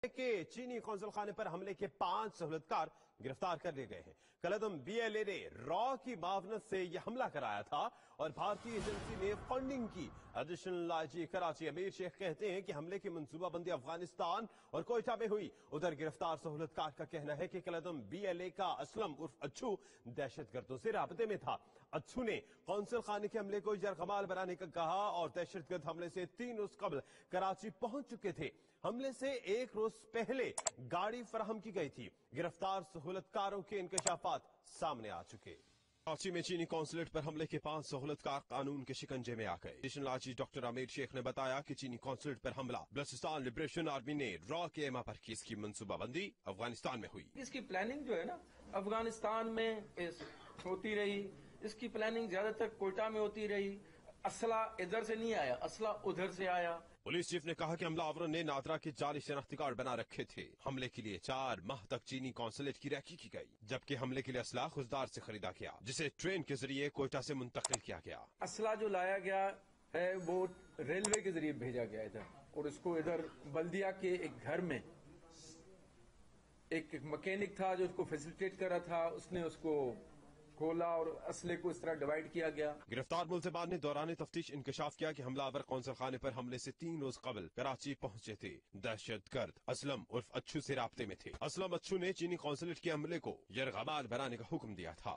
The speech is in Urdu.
کہ چینی قونصل خانے پر حملے کے 5 سہولتکار گرفتار کر لیے گئے ہیں۔ کالعدم BLA نے را کی معاونت سے یہ حملہ کرایا تھا اور بھارتی ایجنسی نے فنڈنگ کی۔ ایڈیشنل IG کراچی امیر شیخ کہتے ہیں کہ حملے کی منصوبہ بندی افغانستان اور کوئٹہ میں ہوئی۔ ادھر گرفتار سہولتکار کا کہنا ہے کہ کالعدم BLA کا اسلم عرف اچھو دہشت گردوں سے رابطے میں تھا۔ اچھو نے قونصل خانے کے حملے کو یرغمال بنانے کا کہا اور دہشت گرد حملے سے 3 روز قبل کراچی پہنچ چکے تھے۔ حملے سے 1 روز پہلے گاڑی فراہم کی گئی تھی۔ گرفتار سہولتکاروں کے انکشافات سامنے آ چکے۔ کراچی میں چینی قونصلیٹ پر حملے کے 5 سہولتکار قانون کے شکنجے میں آ گئے۔ ایڈیشنل IG ڈاکٹر امیر شیخ نے بتایا کہ چینی قونصلیٹ پر حملہ بلوچستان لبریشن آرمی نے را کے ایما پر کی۔ اس کی منصوبہ بندی افغانستان میں ہوئی۔ اس کی پلاننگ جو ہے نا افغانستان میں ہوتی رہی، اس کی پلاننگ زیادہ تر کوئٹہ میں ہوتی رہی۔ اسلحہ ادھر سے نہیں آیا، اسلحہ ادھر سے آیا۔ پولیس چیف نے کہا کہ حملہ آوروں نے نادرا کے جعلی شناختی کارڈ بنا رکھے تھے۔ حملے کے لیے 4 ماہ تک چینی قونصلیٹ کی ریکی کی گئی، جبکہ حملے کے لیے اسلحہ خزدار سے خریدا گیا جسے ٹرین کے ذریعے کوئٹہ سے منتقل کیا گیا۔ اسلحہ جو لایا گیا ہے وہ ریلوے کے ذریعے بھیجا گیا ادھر، اور اس کو ادھر بلدیہ کے ایک گھر میں ایک مکینک تھا جو اس کو فیسیلیٹیٹ کر رہا تھا، اس نے اس کو کھولا اور اسلحے کو اس طرح ڈیوائیڈ کیا گیا۔ گرفتار ملزمان نے دوران تفتیش انکشاف کیا کہ حملہ آور قونصل خانے پر حملے سے 3 روز قبل کراچی پہنچے تھے۔ دہشت گرد اسلم عرف اچھو سے رابطے میں تھے۔ اسلم اچھو نے چینی قونصلیٹ کے عملے کو یرغمال بنانے کا حکم دیا تھا۔